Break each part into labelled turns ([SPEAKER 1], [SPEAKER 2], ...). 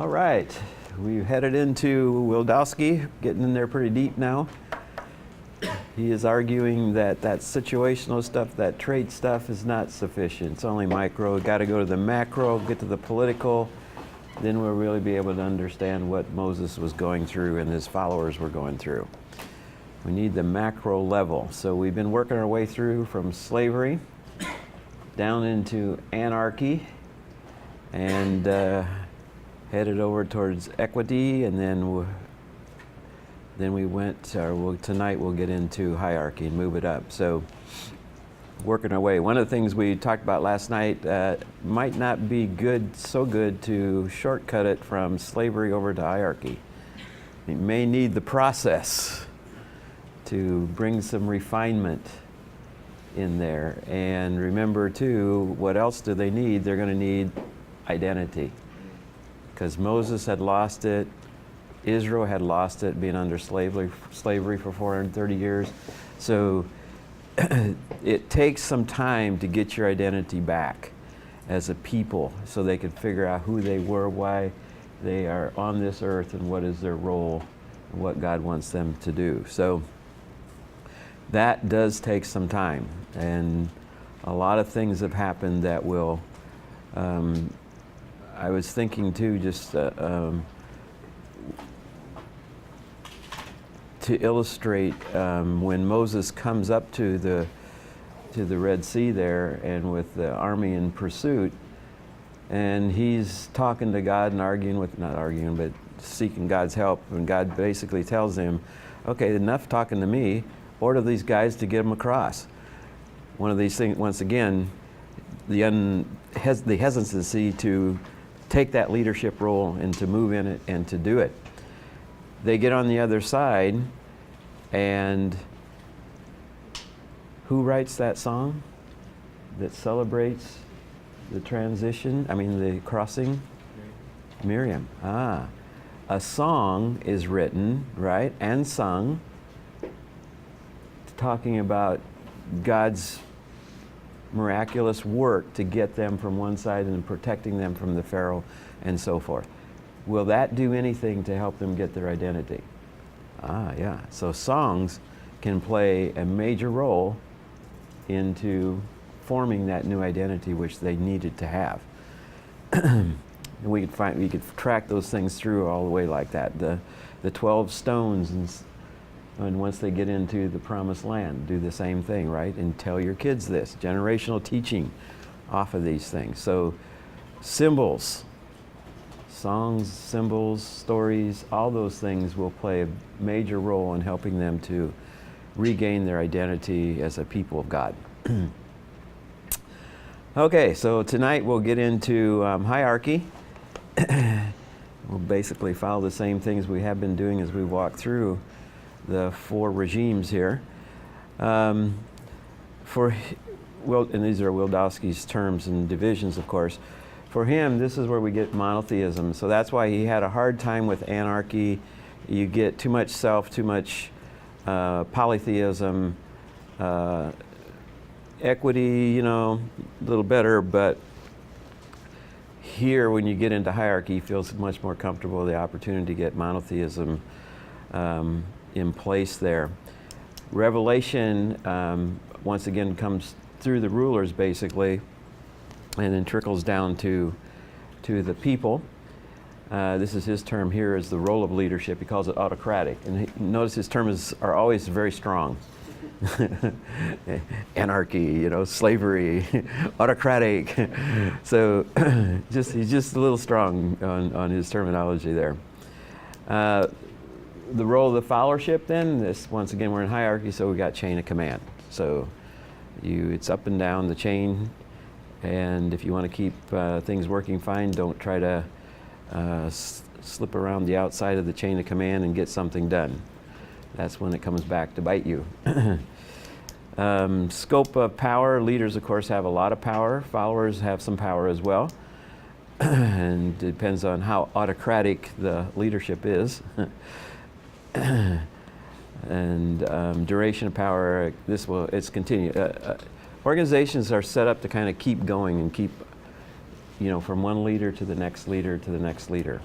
[SPEAKER 1] All right, we've headed into Wildowski, getting in there pretty deep now. He is arguing that that situational stuff, that trait stuff is not sufficient. It's only micro. Got to go to the macro, get to the political. Then we'll really be able to understand what Moses was going through and his followers were going through. We need the macro level. So we've been working our way through from slavery down into anarchy and headed over towards equity, and then we went, tonight we'll get into hierarchy and move it up. So working our way. One of the things we talked about last night, might not be so good to shortcut it from slavery over to hierarchy. You may need the process to bring some refinement in there. And remember too, what else do they need? They're going to need identity. Because Moses had lost it, Israel had lost it, being under slavery for 430 years. So it takes some time to get your identity back as a people so they can figure out who they were, why they are on this earth, and what is their role, and what God wants them to do. So that does take some time. And a lot of things have happened that will, I was thinking too, just to illustrate when Moses comes up to the Red Sea there, and with the army in pursuit, and he's talking to God and not arguing, but seeking God's help, and God basically tells him, okay, enough talking to me, order these guys to get them across. One of these things, once again, the hesitancy to take that leadership role and to move in it and to do it. They get on the other side, and who writes that song that celebrates the transition? The crossing? Miriam. A song is written, right, and sung, talking about God's miraculous work to get them from one side and protecting them from the Pharaoh and so forth. Will that do anything to help them get their identity? Yeah. So songs can play a major role into forming that new identity which they needed to have. We could track those things through all the way like that. The 12 stones, and once they get into the promised land, do the same thing, right? And tell your kids this. Generational teaching off of these things. So symbols, songs, symbols, stories, all those things will play a major role in helping them to regain their identity as a people of God. Okay, so tonight we'll get into hierarchy. We'll basically follow the same things we have been doing as we walk through the 4 regimes here. And these are Wildowski's terms and divisions, of course. For him, this is where we get monotheism. So that's why he had a hard time with anarchy. You get too much self, too much polytheism, equity, a little better, but here when you get into hierarchy, he feels much more comfortable with the opportunity to get monotheism in place there. Revelation, once again, comes through the rulers basically, and then trickles down to the people. This is his term here, is the role of leadership. He calls it autocratic. And notice his terms are always very strong. Anarchy, slavery, autocratic. So he's just a little strong on his terminology there. The role of the followership then, once again, we're in hierarchy, so we got chain of command. So it's up and down the chain, and if you want to keep things working fine, don't try to slip around the outside of the chain of command and get something done. That's when it comes back to bite you. Scope of power, leaders of course have a lot of power, followers have some power as well. And it depends on how autocratic the leadership is. And duration of power, it's continued. Organizations are set up to kind of keep going and keep, from one leader to the next leader to the next leader.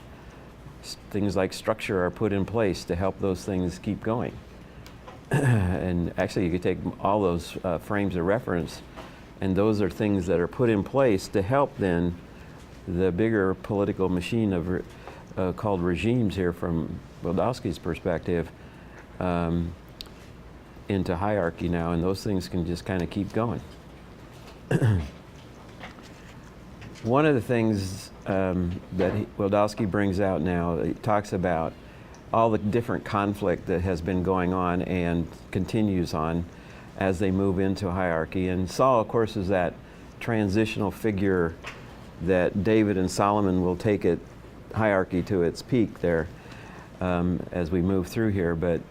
[SPEAKER 1] things like structure are put in place to help those things keep going. And actually, you could take all those frames of reference, and those are things that are put in place to help then the bigger political machine of called regimes here from Wildowski's perspective into hierarchy now, and those things can just kind of keep going. One of the things that Wildowski brings out now, he talks about all the different conflict that has been going on and continues on as they move into hierarchy. And Saul, of course, is that transitional figure that David and Solomon will take it hierarchy to its peak there as we move through here. But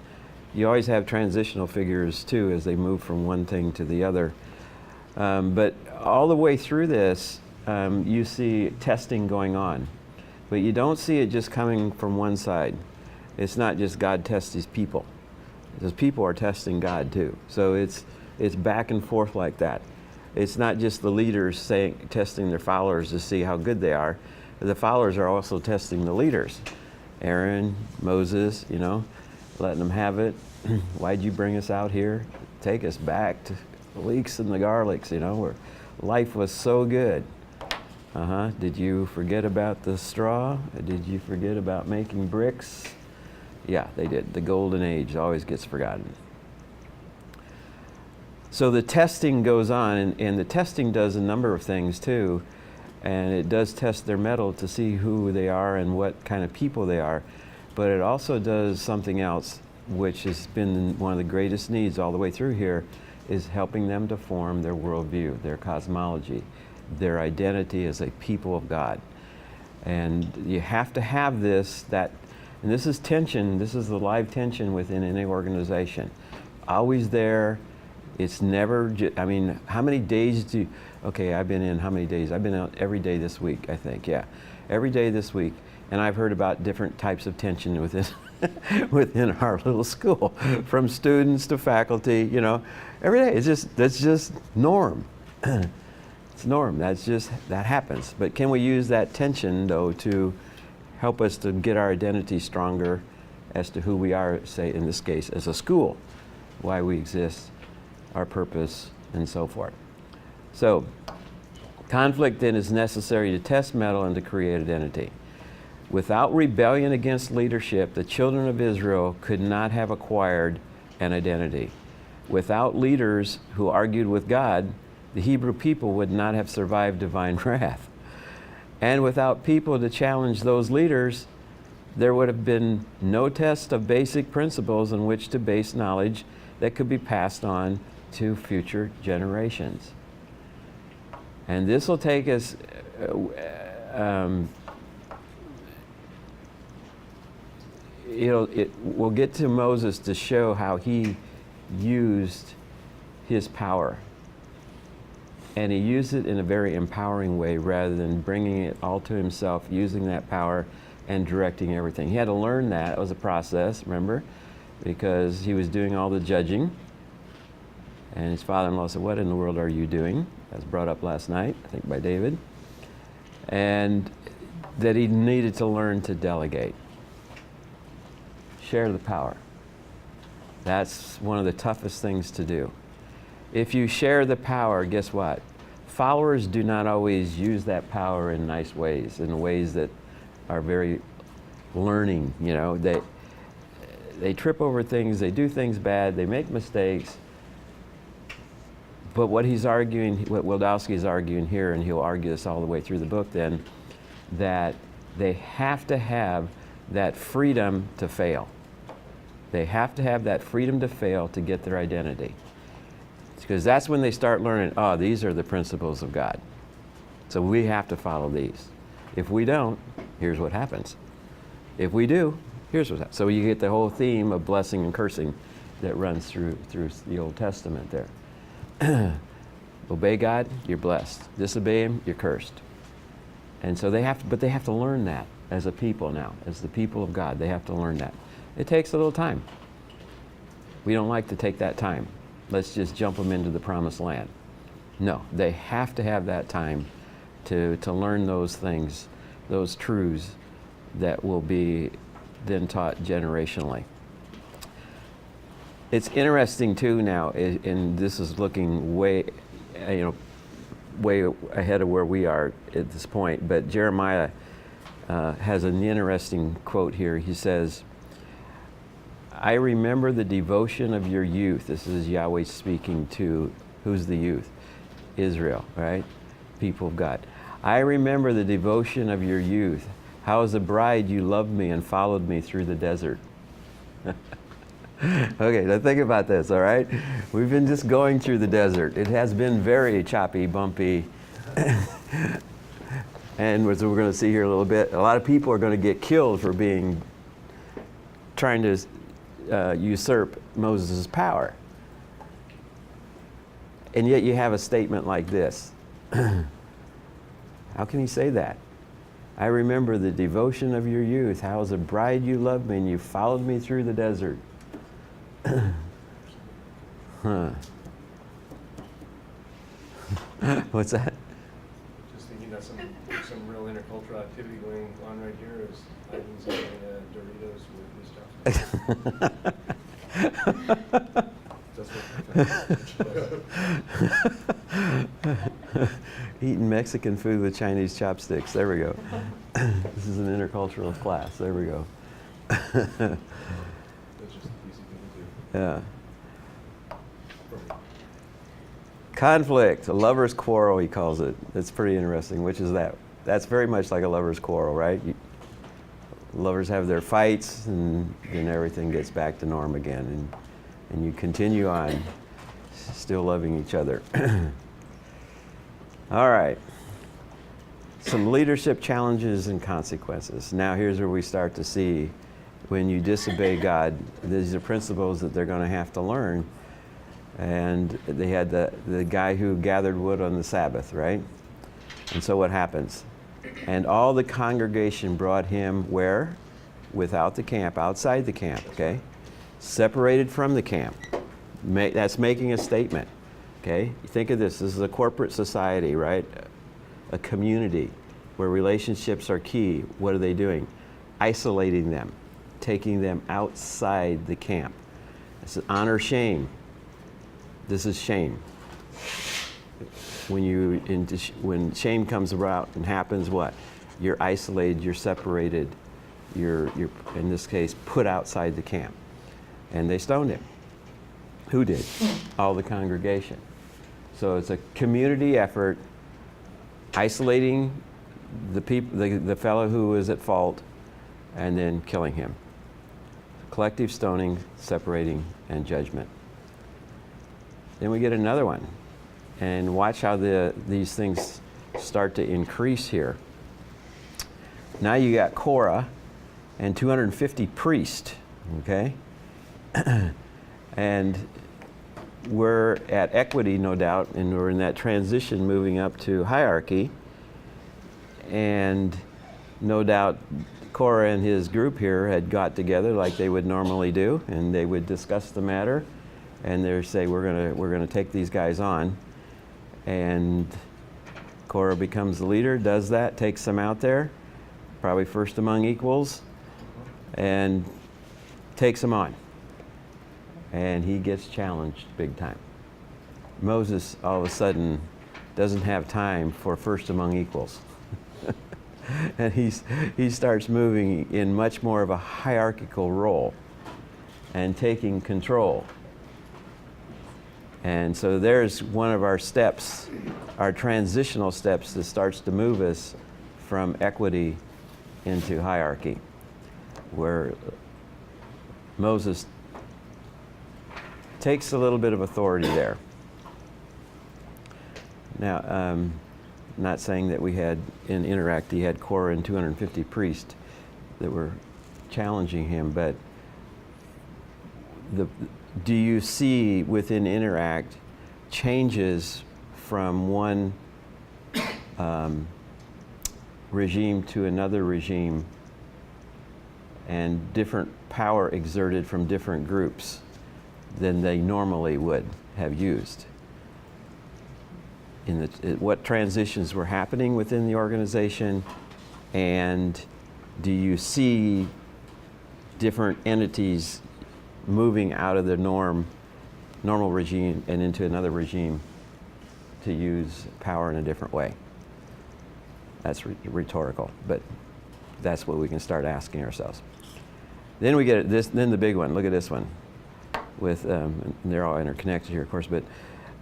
[SPEAKER 1] you always have transitional figures too as they move from one thing to the other. But all the way through this, you see testing going on. But you don't see it just coming from one side. It's not just God tests his people. Because people are testing God too. So it's back and forth like that. It's not just the leaders testing their followers to see how good they are. The followers are also testing the leaders. Aaron, Moses, letting them have it. Why'd you bring us out here? Take us back to the leeks and the garlics, where life was so good. Did you forget about the straw? Did you forget about making bricks? Yeah, they did. The golden age always gets forgotten. So the testing goes on, and the testing does a number of things too. And it does test their mettle to see who they are and what kind of people they are. But it also does something else, which has been one of the greatest needs all the way through here, is helping them to form their worldview, their cosmology, their identity as a people of God. And you have to have this, and this is tension, this is the live tension within any organization. Always there. It's never, how many days I've been in how many days? I've been out every day this week, I think, yeah. Every day this week. And I've heard about different types of tension within our little school, from students to faculty, every day. That's just norm. It's norm, that happens. But can we use that tension, though, to help us to get our identity stronger as to who we are, say, in this case, as a school, why we exist, our purpose, and so forth. So, conflict then is necessary to test mettle and to create identity. Without rebellion against leadership, the children of Israel could not have acquired an identity. Without leaders who argued with God, the Hebrew people would not have survived divine wrath. And without people to challenge those leaders, there would have been no test of basic principles on which to base knowledge that could be passed on to future generations. And this will take us, we'll get to Moses to show how he used his power. And he used it in a very empowering way rather than bringing it all to himself, using that power and directing everything. He had to learn that. It was a process, remember? Because he was doing all the judging. And his father-in-law said, "What in the world are you doing?" That was brought up last night, I think by David. And that he needed to learn to delegate. Share the power. That's one of the toughest things to do. If you share the power, guess what? Followers do not always use that power in nice ways, in ways that are very learning, They trip over things, they do things bad, they make mistakes. But what he's arguing, what Wildowski is arguing here, and he'll argue this all the way through the book then, that they have to have that freedom to fail. They have to have that freedom to fail to get their identity. Because that's when they start learning, these are the principles of God. So we have to follow these. If we don't, here's what happens. If we do, here's what happens. So you get the whole theme of blessing and cursing that runs through the Old Testament there. Obey God, you're blessed. Disobey Him, you're cursed. And so they have to learn that as a people now, as the people of God. They have to learn that. It takes a little time. We don't like to take that time. Let's just jump them into the promised land. No, they have to have that time to learn those things, those truths, that will be then taught generationally. It's interesting too now, and this is looking way ahead of where we are at this point, but Jeremiah has an interesting quote here. He says, I remember the devotion of your youth. This is Yahweh speaking to, who's the youth? Israel, right? People of God. I remember the devotion of your youth. How as a bride you loved me and followed me through the desert. Okay, now think about this, all right? We've been just going through the desert. It has been very choppy, bumpy. And as we're going to see here a little bit, a lot of people are going to get killed for trying to usurp Moses' power. And yet you have a statement like this. How can he say that? I remember the devotion of your youth, how as a bride you loved me and you followed me through the desert. Huh. What's that?
[SPEAKER 2] Just thinking that some real intercultural activity going on right here is Ivan's eating Doritos with his chopsticks.
[SPEAKER 1] Eating Mexican food with Chinese chopsticks. There we go. This is an intercultural class. There we go.
[SPEAKER 2] That's just an easy thing to do.
[SPEAKER 1] Yeah. Conflict, a lover's quarrel, he calls it. It's pretty interesting. Which is that? That's very much like a lover's quarrel, right? Lovers have their fights, and then everything gets back to norm again, and you continue on, still loving each other. All right. Some leadership challenges and consequences. Now here's where we start to see when you disobey God, these are principles that they're going to have to learn. And they had the guy who gathered wood on the Sabbath, right? And so what happens? And all the congregation brought him where? Without the camp, outside the camp, okay? Separated from the camp. That's making a statement, okay? Think of this. This is a corporate society, right? A community where relationships are key. What are they doing? Isolating them, taking them outside the camp. This is honor, shame. This is shame. When shame comes about and happens, what? You're isolated, you're separated, you're in this case put outside the camp. And they stoned him. Who did? All the congregation. So it's a community effort, isolating the fellow who was at fault, and then killing him. Collective stoning, separating, and judgment. Then we get another one. And watch how these things start to increase here. Now you got Korah and 250 priests, okay? And we're at equity, no doubt, and we're in that transition moving up to hierarchy. And no doubt Korah and his group here had got together like they would normally do, and they would discuss the matter, and they say, we're gonna take these guys on. And Korah becomes the leader, does that, takes them out there, probably first among equals, and takes them on. And he gets challenged big time. Moses all of a sudden doesn't have time for first among equals. And he starts moving in much more of a hierarchical role and taking control. And so there's one of our steps, our transitional steps that starts to move us from equity into hierarchy, where Moses takes a little bit of authority there. Now, not saying that we had in Interact, he had Korah and 250 priests that were challenging him, but do you see within Interact changes from one regime to another regime and different power exerted from different groups than they normally would have used? What transitions were happening within the organization, and Do you see different entities moving out of the normal regime and into another regime to use power in a different way? That's rhetorical, but that's what we can start asking ourselves. Then we get this. Then the big one. Look at this one. With they're all interconnected here, of course. But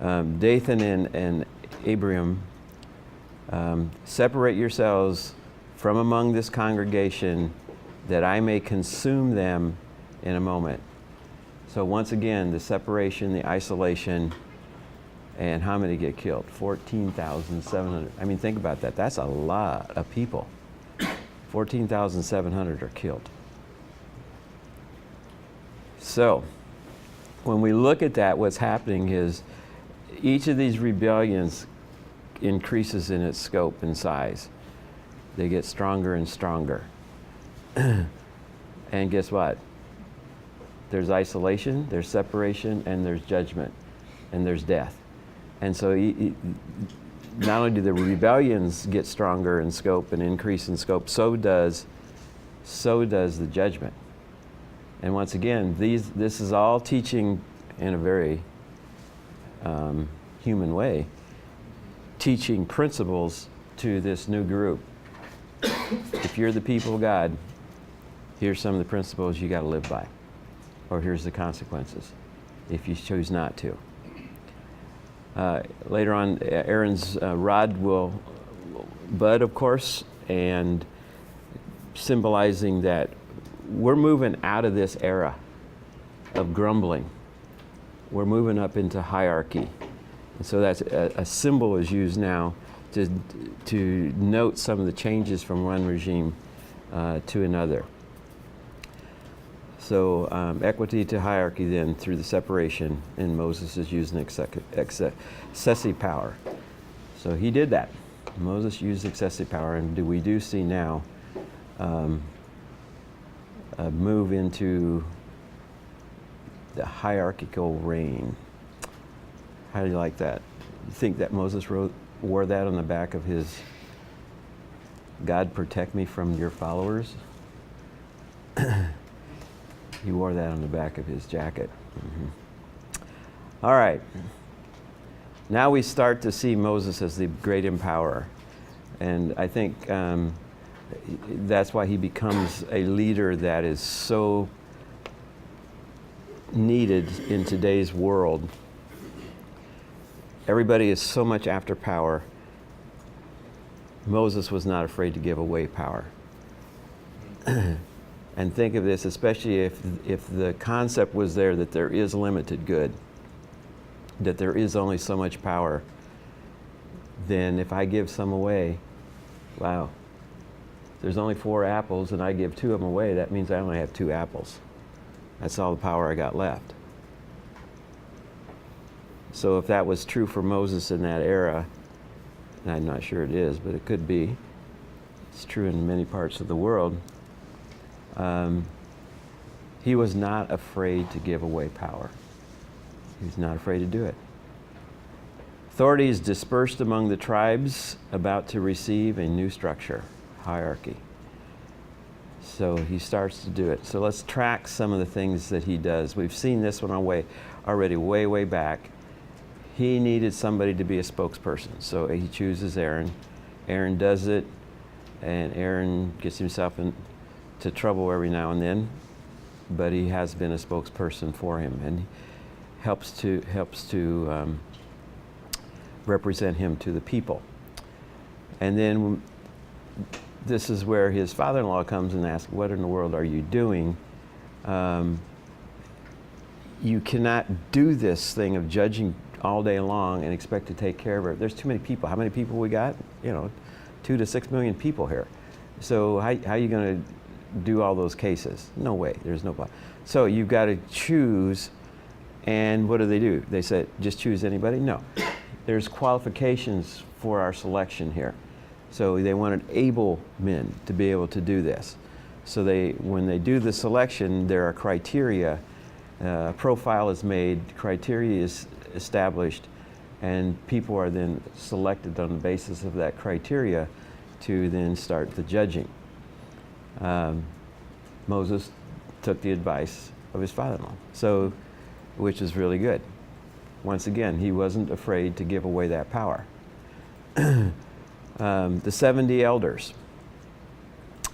[SPEAKER 1] Dathan and Abiram, separate yourselves from among this congregation, that I may consume them in a moment. So once again, the separation, the isolation, and how many get killed? 14,700. I mean, think about that. That's a lot of people. 14,700 are killed. So, when we look at that, what's happening is each of these rebellions increases in its scope and size. They get stronger and stronger. And guess what? There's isolation, there's separation, and there's judgment, and there's death. And so not only do the rebellions get stronger in scope and increase in scope, so does the judgment. And once again, this is all teaching in a very human way, teaching principles to this new group. If you're the people of God, here's some of the principles you got to live by, or here's the consequences if you choose not to. Later on, Aaron's rod will bud, of course, and symbolizing that we're moving out of this era of grumbling. We're moving up into hierarchy. And so that's a symbol is used now to note some of the changes from one regime to another. So equity to hierarchy then through the separation, and Moses is using excessive power. So he did that. Moses used excessive power, and we do see now a move into the hierarchical reign. How do you like that? You think that Moses wore that on the back of his "God protect me from your followers"? He wore that on the back of his jacket. Mm-hmm. All right. Now we start to see Moses as the great empowerer. And I think that's why he becomes a leader that is so needed in today's world. Everybody is so much after power. Moses was not afraid to give away power. And think of this, especially if the concept was there that there is limited good, that there is only so much power, then if I give some away, wow, there's only 4 apples and I give 2 of them away, that means I only have 2 apples. That's all the power I got left. So if that was true for Moses in that era, and I'm not sure it is, but it could be, it's true in many parts of the world, he was not afraid to give away power. He was not afraid to do it. Authority is dispersed among the tribes about to receive a new structure, hierarchy. So he starts to do it. So let's track some of the things that he does. We've seen this one already way back. He needed somebody to be a spokesperson. So he chooses Aaron. Aaron does it, and Aaron gets himself into trouble every now and then, but he has been a spokesperson for him, and helps to represent him to the people. And then this is where his father-in-law comes and asks, "What in the world are you doing? You cannot do this thing of judging all day long and expect to take care of it. There's too many people. How many people we got? 2 to 6 million people here. So how are you going to do all those cases? No way. There's no problem. So you've got to choose. And what do? They said, just choose anybody? No. There's qualifications for our selection here. So they wanted able men to be able to do this. So when they do the selection, there are criteria. A profile is made, criteria is established, and people are then selected on the basis of that criteria to then start the judging. Moses took the advice of his father-in-law, so, which is really good. Once again, he wasn't afraid to give away that power. The 70 elders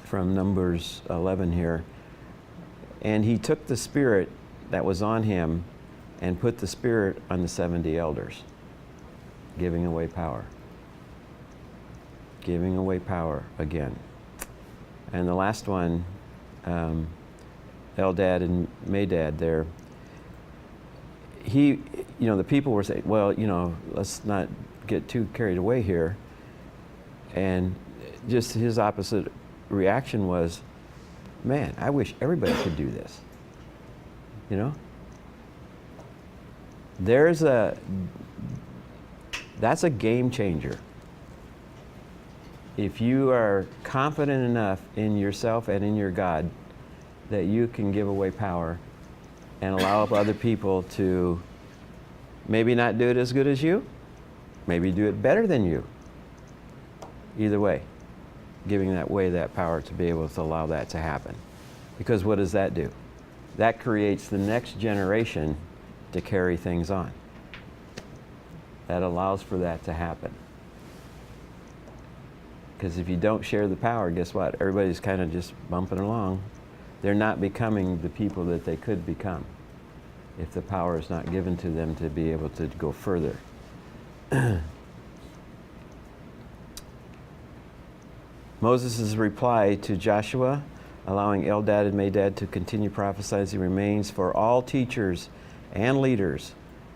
[SPEAKER 1] from Numbers 11 here, and he took the spirit that was on him and put the spirit on the 70 elders, giving away power. Giving away power again. And the last one, Eldad and Medad there, the people were saying, well, let's not get too carried away here. And just his opposite reaction was, man, I wish everybody could do this. That's a game changer. If you are confident enough in yourself and in your God that you can give away power and allow other people to maybe not do it as good as you, maybe do it better than you. Either way, giving away that power to be able to allow that to happen. Because what does that do? That creates the next generation to carry things on. That allows for that to happen. Because if you don't share the power, guess what? Everybody's kind of just bumping along. They're not becoming the people that they could become if the power is not given to them to be able to go further. Moses' reply to Joshua, allowing Eldad and Medad to continue prophesying, remains for all teachers and leaders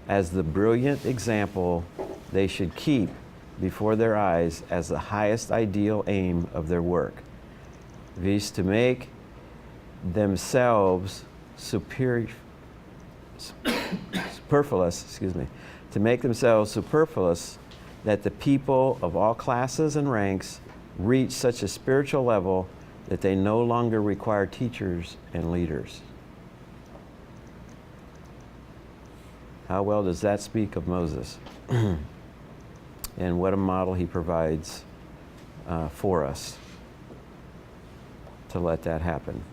[SPEAKER 1] as the brilliant example they should keep before their eyes as the highest ideal aim of their work, viz. To make themselves superfluous, to make themselves superfluous, that the people of all classes and ranks reach such a spiritual level that they no longer require teachers and leaders. How well does that speak of Moses? And what a model he provides for us to let that happen.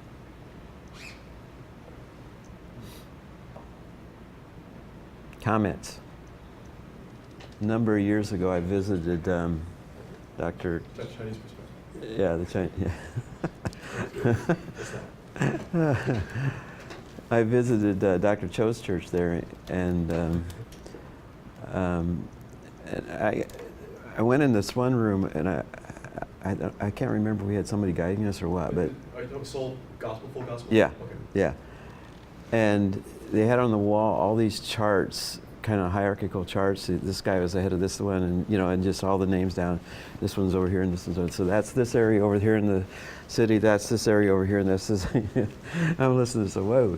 [SPEAKER 1] Comments? A number of years ago, I visited Dr.
[SPEAKER 2] That's Chinese perspective.
[SPEAKER 1] Yeah, the Chinese. I visited Dr. Cho's church there, and I went in this one room, and I can't remember if we had somebody guiding us or what, but
[SPEAKER 2] Full gospel?
[SPEAKER 1] yeah,
[SPEAKER 2] Okay.
[SPEAKER 1] yeah. And they had on the wall all these charts, kind of hierarchical charts. This guy was ahead of this one, and and just all the names down. This one's over here, and this one's over. So that's this area over here in the city. That's this area over here, and this is. I'm listening to this. Whoa,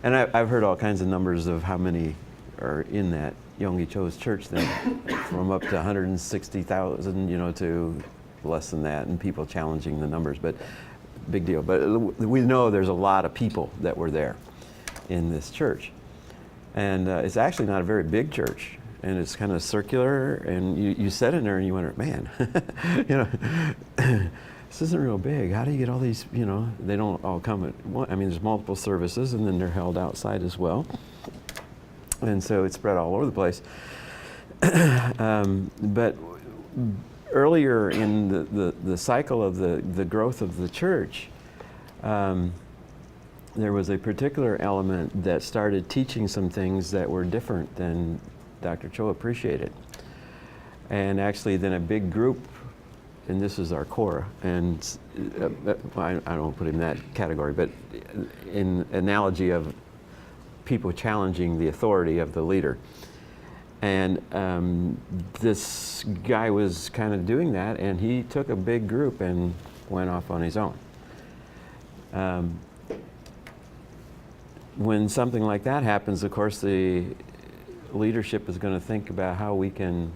[SPEAKER 1] And I've heard all kinds of numbers of how many are in that Yonggi Cho's church then, from up to 160,000, to less than that, and people challenging the numbers, but big deal. But we know there's a lot of people that were there in this church. And it's actually not a very big church, and it's kind of circular, and you sit in there and you wonder, man, this isn't real big. How do you get all these, they don't all come at once. I mean, there's multiple services, and then they're held outside as well. And so it's spread all over the place. But earlier in the cycle of the growth of the church, there was a particular element that started teaching some things that were different than Dr. Cho appreciated. And actually then a big group, and this is our core, and I don't put him in that category, but in analogy of people challenging the authority of the leader. And this guy was kind of doing that, and he took a big group and went off on his own. When something like that happens, of course, the leadership is going to think about how we can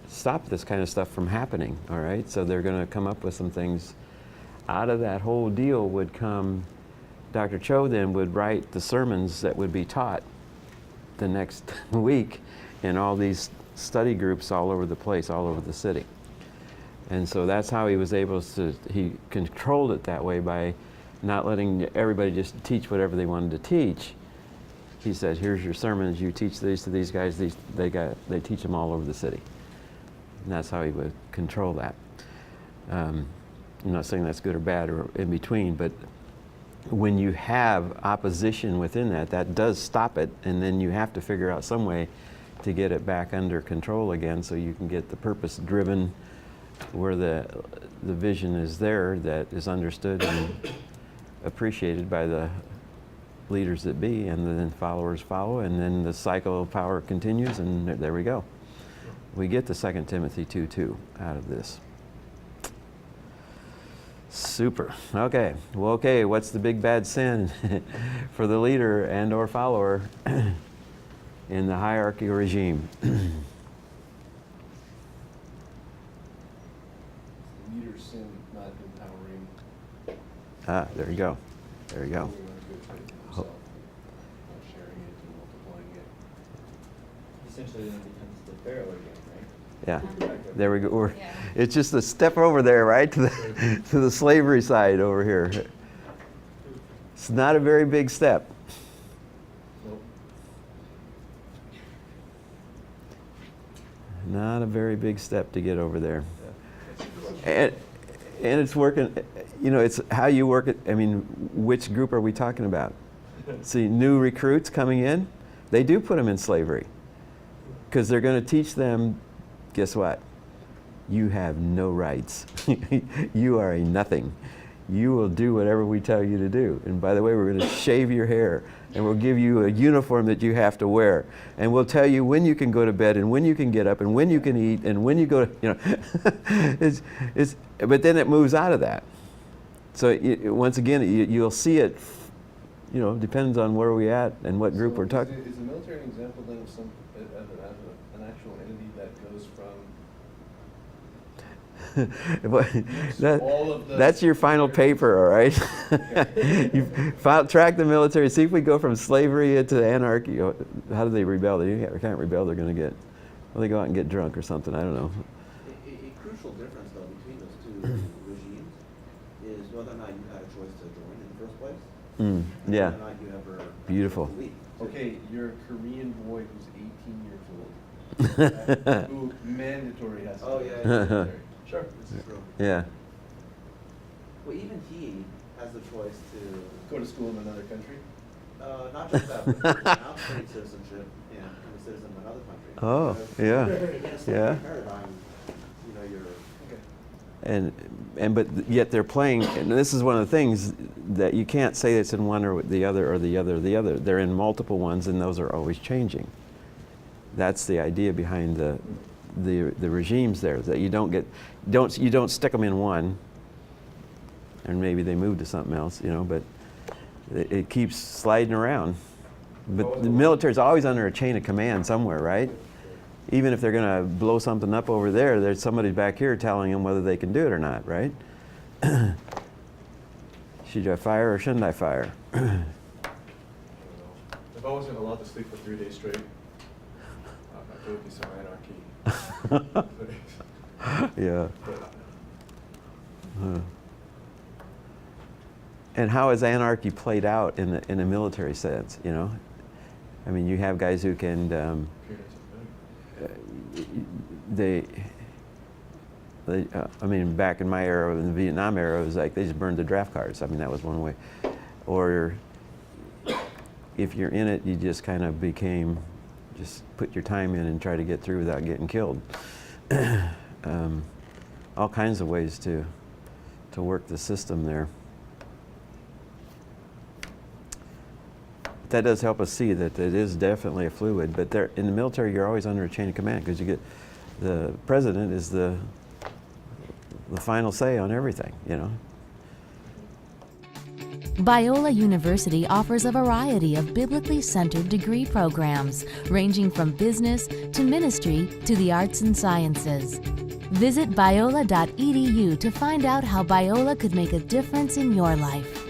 [SPEAKER 1] stop this kind of stuff from happening, all right? So they're going to come up with some things. Out of that whole deal would come, Dr. Cho then would write the sermons that would be taught the next week in all these study groups all over the place, all over the city. And so that's how he was able to, he controlled it that way by not letting everybody just teach whatever they wanted to teach. He said, here's your sermons, you teach these to these guys, they teach them all over the city. And that's how he would control that. I'm not saying that's good or bad or in between, but when you have opposition within that, that does stop it, and then you have to figure out some way to get it back under control again so you can get the purpose driven where the vision is there that is understood and appreciated by the leaders that be, and then followers follow, and then the cycle of power continues, and there we go. We get the 2 Timothy 2:2 out of this. Super. Okay. Well, okay, what's the big bad sin for the leader and or follower in the hierarchy regime?
[SPEAKER 2] Leader's sin, not empowering.
[SPEAKER 1] Ah, there you go. There you go.
[SPEAKER 2] Holding on to it for himself, not sharing it and multiplying it.
[SPEAKER 3] Essentially, then it becomes the Pharaoh again, right?
[SPEAKER 1] Yeah. There we go.
[SPEAKER 4] Yeah.
[SPEAKER 1] It's just a step over there, right, to the slavery side over here. It's not a very big step.
[SPEAKER 2] Nope.
[SPEAKER 1] Not a very big step to get over there. And it's working, you know, it's how you work it. I mean, which group are we talking about? See, new recruits coming in, they do put them in slavery because they're going to teach them, guess what? You have no rights. You are a nothing. You will do whatever we tell you to do. And by the way, we're going to shave your hair, and we'll give you a uniform that you have to wear. And we'll tell you when you can go to bed, and when you can get up, and when you can eat, and when you go to, you know. But then it moves out of that. So once again, you'll see it, you know, depends on where we're at and what group we're talking.
[SPEAKER 2] Is the military an example then of an actual entity that goes from
[SPEAKER 1] That's your final paper, all right? You track the military, see if we go from slavery into anarchy. How do they rebel? They can't rebel, they're going to get, well, they go out and get drunk or something, I don't know.
[SPEAKER 3] A crucial difference, though, between those two regimes is whether or not you had a choice to join in the first place. And
[SPEAKER 1] Yeah.
[SPEAKER 3] whether or not you ever
[SPEAKER 1] Beautiful.
[SPEAKER 3] chose to leave.
[SPEAKER 2] okay, you're a Korean boy who's 18 years old, who mandatory has to
[SPEAKER 3] Oh,
[SPEAKER 2] go
[SPEAKER 3] yeah,
[SPEAKER 2] to the
[SPEAKER 3] yeah.
[SPEAKER 2] military. Sure.
[SPEAKER 3] This is true.
[SPEAKER 1] Yeah.
[SPEAKER 3] Well, even he has the choice to,
[SPEAKER 2] Go to school in another country.
[SPEAKER 3] not just that, but now state citizenship and become a citizen of another country.
[SPEAKER 1] Oh,
[SPEAKER 3] Because
[SPEAKER 1] yeah.
[SPEAKER 3] in a slavery
[SPEAKER 1] Yeah.
[SPEAKER 3] paradigm, you know, you're
[SPEAKER 1] And but yet they're playing, and this is one of the things that you can't say it's in one or the other or the other or the other. They're in multiple ones, and those are always changing. That's the idea behind the regimes there, that you don't stick them in one, and maybe they move to something else, you know. But it keeps sliding around. But the military's always under a chain of command somewhere, right? Even if they're going to blow something up over there, there's somebody back here telling them whether they can do it or not, right? Should I fire or shouldn't I fire?
[SPEAKER 2] I don't know. If I wasn't allowed to sleep for 3 days straight, there would be some anarchy.
[SPEAKER 1] Yeah.
[SPEAKER 2] But,
[SPEAKER 1] And how has anarchy played out in a military sense, you know? I mean, you have guys who can, I mean, back in my era, in the Vietnam era, it was like they just burned the draft cards. I mean, that was one way. Or if you're in it, you just kind of just put your time in and try to get through without getting killed. All kinds of ways to work the system there. That does help us see that it is definitely a fluid, but in the military you're always under a chain of command because you get the president is the final say on everything, you know.
[SPEAKER 4] Biola University offers a variety of biblically centered degree programs, ranging from business to ministry to the arts and sciences. Visit biola.edu to find out how Biola could make a difference in your life.